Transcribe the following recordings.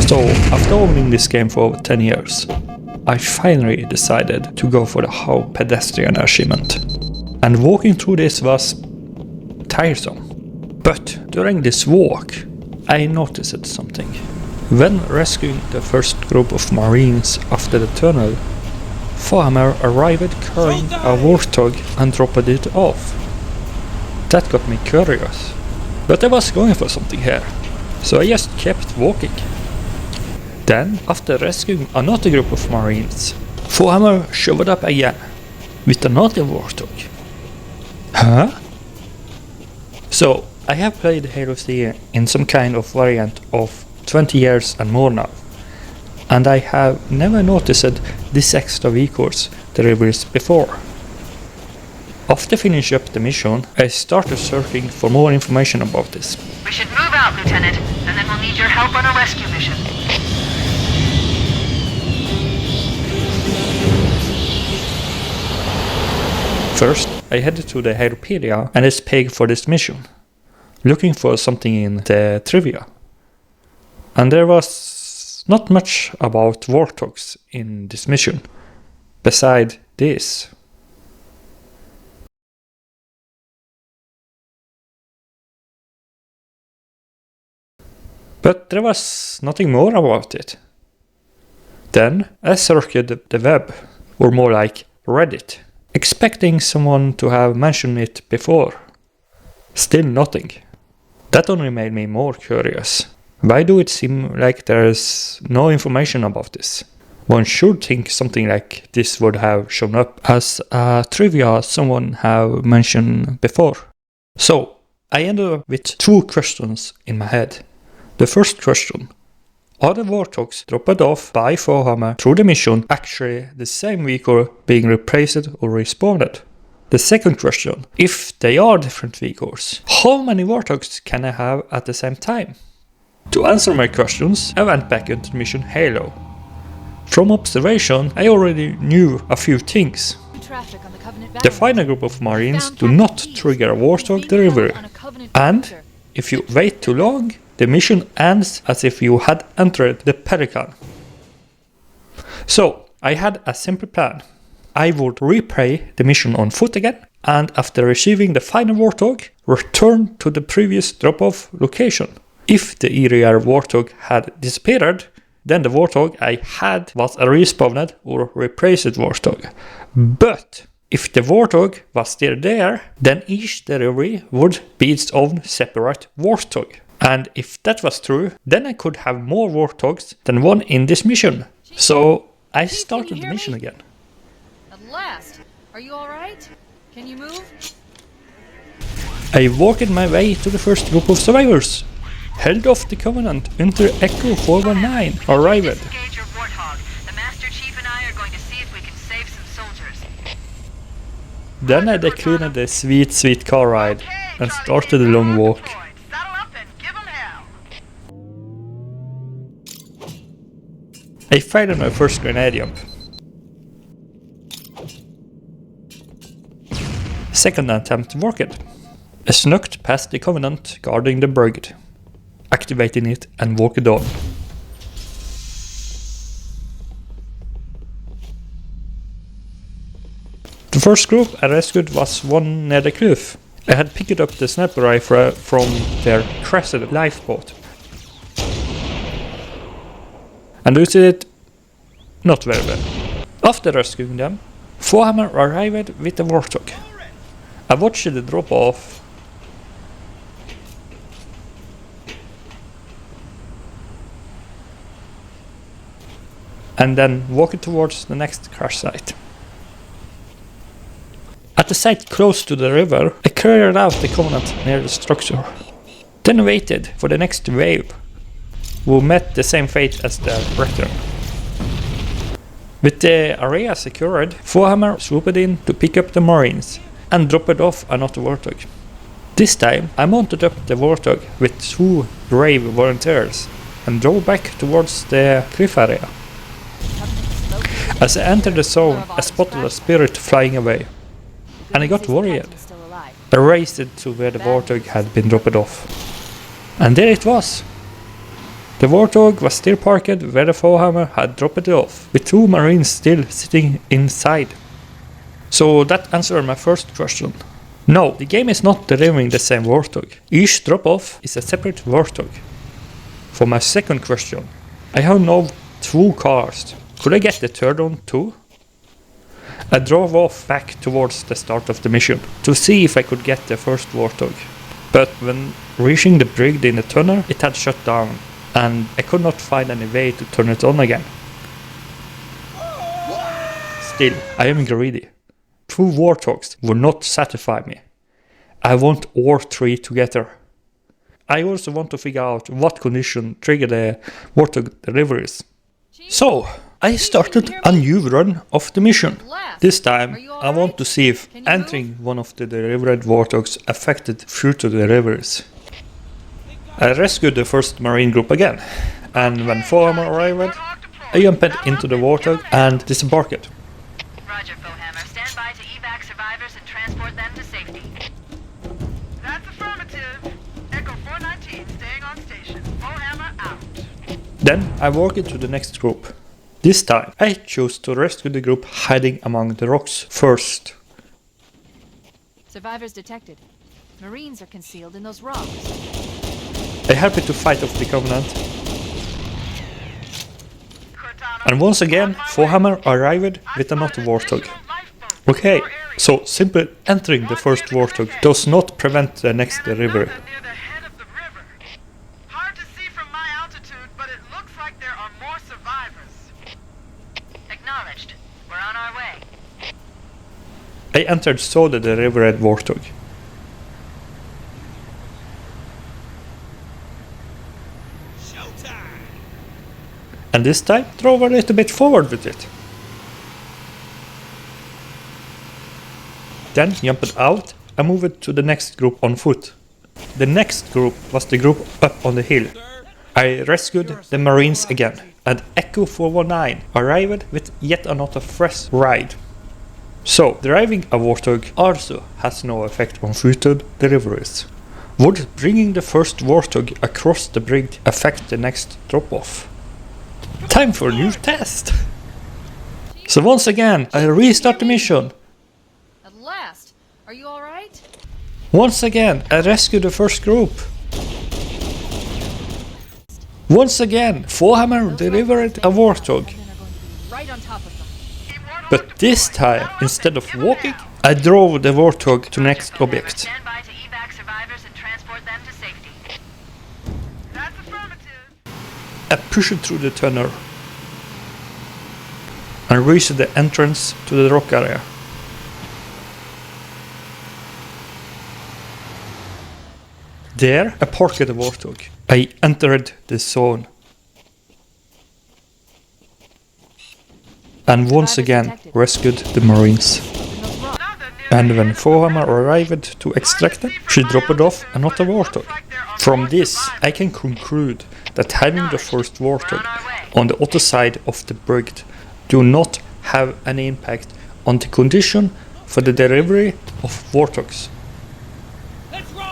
So, after owning this game for over 10 years, I finally decided to go for the How pedestrian achievement. And walking through this was tiresome. But during this walk, I noticed something. When rescuing the first group of Marines after the tunnel, Farmer arrived carrying a Warthog and dropped it off. That got me curious. But I was going for something here, so I just kept walking. Then, after rescuing another group of Marines, Farmer showed up again with another Warthog. Huh? So, I have played Halo 3 in some kind of variant of 20 years and more now, and I have never noticed this extra vehicles deliveries before. After finishing up the mission, I started searching for more information about this. We should move out, Lieutenant, and then we'll need your help on a rescue mission. First, I headed to the Halopedia and its page for this mission, looking for something in the trivia. And there was not much about Warthogs in this mission, beside this. But there was nothing more about it. Then I searched the web, or more like Reddit, expecting someone to have mentioned it before. Still nothing. That only made me more curious. Why do it seem like there's no information about this? One should think something like this would have shown up as a trivia someone have mentioned before. So, I ended up with two questions in my head. The first question: are the Warthogs dropped off by Warhammer through the mission actually the same vehicle being replaced or respawned? The second question: if they are different vehicles, how many Warthogs can I have at the same time? To answer my questions, I went back into the mission Halo. From observation, I already knew a few things. The final group of Marines do not trigger a Warthog delivery, and if you wait too long, the mission ends as if you had entered the Pelican. So, I had a simple plan. I would replay the mission on foot again, and after receiving the final Warthog, return to the previous drop-off location. If the earlier Warthog had disappeared, then the Warthog I had was a respawned or replaced Warthog. But if the Warthog was still there, then each delivery would be its own separate Warthog. And if that was true, then I could have more Warthogs than one in this mission. So I started the mission again. At last! Are you alright? Can you move? I walked my way to the first group of survivors. Held off the Covenant until Echo 419 arrived. Disengage your Warthog. The Master Chief and I are going to see if we can save some soldiers. Then I declined the sweet car ride and started the long walk. I fired my first grenade jump. Second attempt worked. I snuck past the Covenant guarding the brigade, activating it and walked on. The first group I rescued was one near the cliff. I had picked up the sniper rifle from their crashed lifeboat and used it not very well. After rescuing them, Warhammer arrived with a Warthog. I watched the drop off and then walked towards the next crash site. At the site close to the river, I cleared out the Covenant near the structure. Then waited for the next wave, who met the same fate as the Return. With the area secured, Warhammer swooped in to pick up the Marines and dropped off another Warthog. This time I mounted up the Warthog with two brave volunteers and drove back towards the cliff area. As I entered the zone, I spotted a spirit flying away, and I got worried. I raced to where the Warthog had been dropped off. And there it was. The Warthog was still parked where the Foehammer had dropped it off, with 2 Marines still sitting inside. So that answered my first question. No, the game is not delivering the same Warthog. Each drop-off is a separate Warthog. For my second question, I have now 2 cars. Could I get the third one too? I drove off back towards the start of the mission to see if I could get the first Warthog. But when reaching the brig in the tunnel, it had shut down, and I could not find any way to turn it on again. Still, I am greedy. 2 Warthogs would not satisfy me. I want all 3 together. I also want to figure out what condition triggered the Warthog deliveries. So, I started a new run of the mission. This time, I want to see if entering one of the delivered Warthogs affected future deliveries. I rescued the first Marine group again, and when Foehammer arrived, I jumped into the Warthog and disembarked. Roger, Foehammer. Stand by to evac survivors and transport them to safety. That's affirmative. Echo 419 staying on station. Foehammer out. Then I walked into the next group. This time, I chose to rescue the group hiding among the rocks first. Survivors detected. Marines are concealed in those rocks. I helped to fight off the Covenant. And once again, Foehammer arrived with another Warthog. Okay, so simply entering the first Warthog does not prevent the next delivery. Near the head of the river. Hard to see from my altitude, but it looks like there are more survivors. Acknowledged. We're on our way. I entered so the delivered Warthog. And this time drove a little bit forward with it. Then jumped out and moved to the next group on foot. The next group was the group up on the hill. I rescued the Marines again, and Echo 419 arrived with yet another fresh ride. So, driving a Warthog also has no effect on future deliveries. Would bringing the first Warthog across the bridge affect the next drop-off? Time for a new test! So once again, I restart the mission. At last. Are you alright? Once again, I rescue the first group. Once again, Foehammer delivered a Warthog. Men are going to be right on top of them. But this time, instead of walking, I drove the Warthog to next object. Stand by to evac survivors and transport them to safety. That's affirmative. I pushed through the tunnel and reached the entrance to the rock area. There, I parked the Warthog. I entered the zone. And once again rescued the Marines. And when Foehammer arrived to extract them, she dropped off another Warthog. From this, I can conclude that having the first Warthog on the other side of the bridge do not have any impact on the condition for the delivery of Warthogs.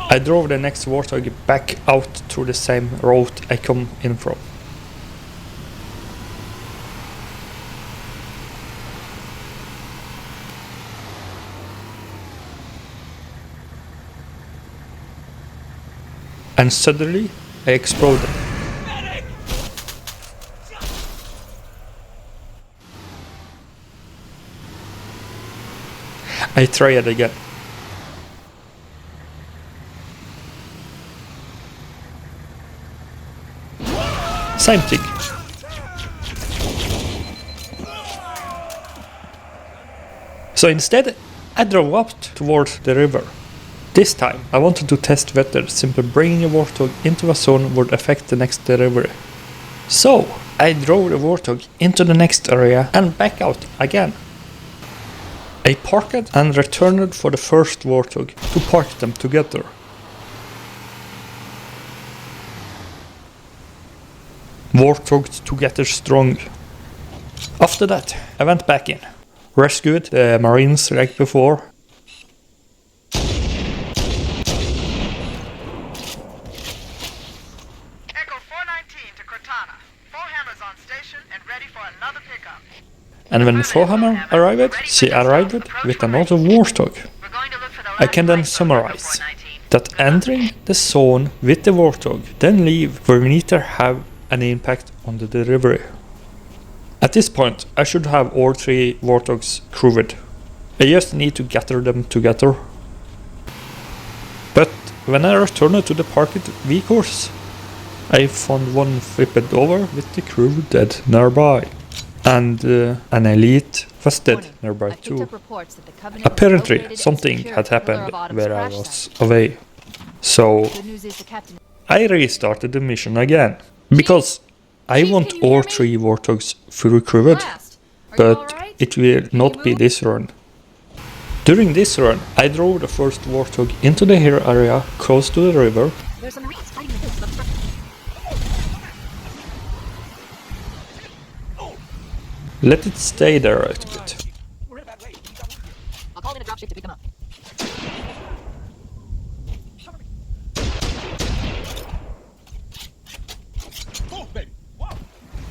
I drove the next Warthog back out through the same route I come in from. And suddenly, I exploded. I try it again. Same thing. So instead, I drove up towards the river. This time, I wanted to test whether simply bringing a Warthog into a zone would affect the next delivery. So, I drove the Warthog into the next area and back out again. I parked and returned for the first Warthog to park them together. Warthogs together strong. After that, I went back in, rescued the Marines like before. Echo 419 to And when Fohammer arrived, she arrived with another Warthog. We're going to look for the I can then last summarize 419. that entering the zone with the Warthog, then leave will neither have any impact on the delivery. At this point, I should have all 3 Warthogs crewed. I just need to gather them together. But when I returned to the parked vehicles, I found one flipped over with the crew dead nearby. And an elite was dead nearby I picked too. up reports that the Covenant Apparently, located and something secured had the Pillar happened of Autumn's where I crash was site. away. So Good news is the captain. I restarted the mission again. Because I Chief, want can you hear all me? 3 Warthogs fully crewed. Blast. Are you But alright? it will not be move? this run. During this run, I drove the first Warthog into the hill area close to the river. There's some Marines fighting the hills. Let it stay there a little bit. I'll call in a dropship to pick them up.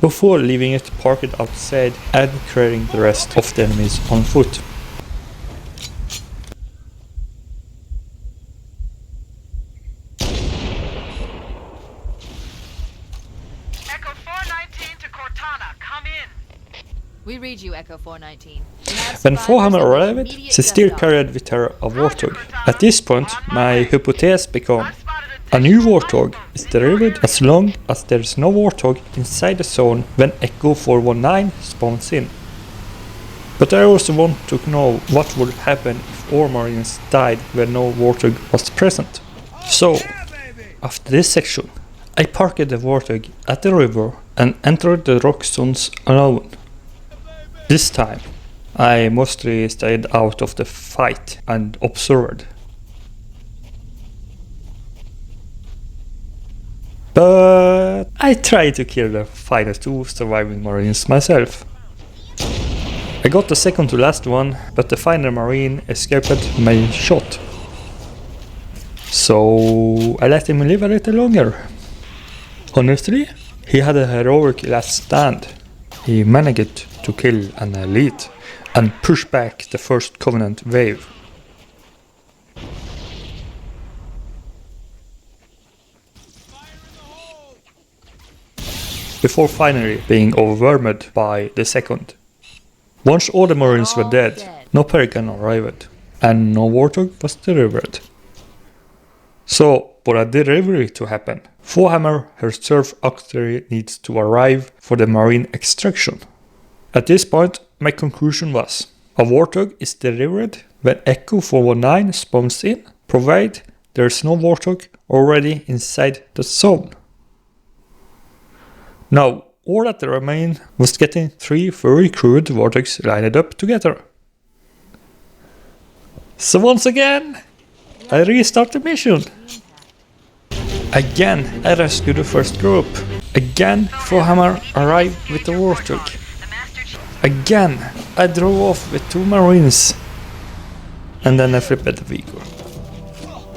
Before leaving it parked outside and clearing the rest of the enemies on foot. Echo 419 to Cortana, come in. We read you, Echo 419. We have When survivors Fohammer and arrived, immediate she still death carried with her a Warthog. At this point, my hypothesis became a new Warthog is delivered as long as there is no Warthog inside the zone when Echo 419 spawns in. But I also want to know what would happen if all Marines died when no Warthog was present. So, after this section, I parked the Warthog at the river and entered the rock zones alone. This time, I mostly stayed out of the fight and observed. But I tried to kill the final 2 surviving Marines myself. I got the second to last one, but the final Marine escaped my shot. So I let him live a little longer. Honestly, he had a heroic last stand. He managed to kill an elite and push back the first Covenant wave. Before finally being overwhelmed by the second. Once all the Marines were dead, no Pelican arrived, and no Warthog was delivered. So, for a delivery to happen, Fohammer herself actually needs to arrive for the Marine extraction. At this point, my conclusion was, a Warthog is delivered when Echo 419 spawns in, provided there is no Warthog already inside the zone. Now, all that remained was getting 3 fully crewed Warthogs lined up together. So once again, I restart the mission. Again, I rescued the first group. Again, Fohammer arrived with the Warthog. The Master Chief. Again, I drove off with 2 Marines. And then I flipped the vehicle.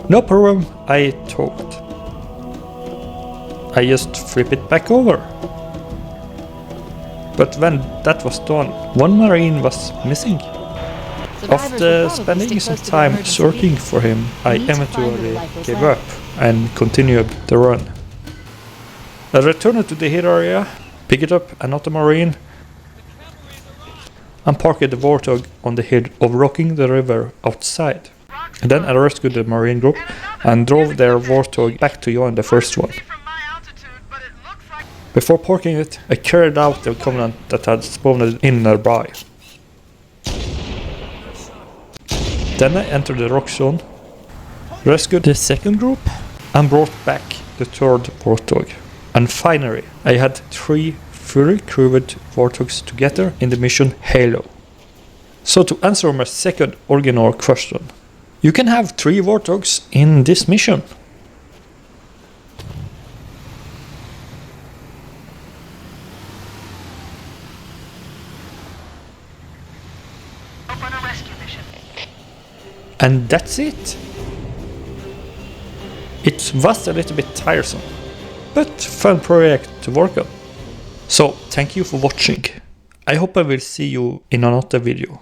No problem, I talked. I just flip it back over. But when that was done, 1 Marine was missing. After spending some time searching for him, I eventually gave up and continued the run. I returned to the hill area, picked up another Marine, and parked the Warthog on the hill overlooking the river outside. And then I rescued the Marine group and drove their Warthog back to join the first one. From my altitude, but it looks like Before parking it, I carried out the Covenant that had spawned in nearby. Then I entered the rock zone, rescued the second group, and brought back the third Warthog. And finally, I had 3 fully crewed Warthogs together in the mission Halo. So to answer my second original question, you can have 3 Warthogs in this mission. open a rescue mission. And that's it. It was a little bit tiresome, but fun project to work on. So thank you for watching. I hope I will see you in another video.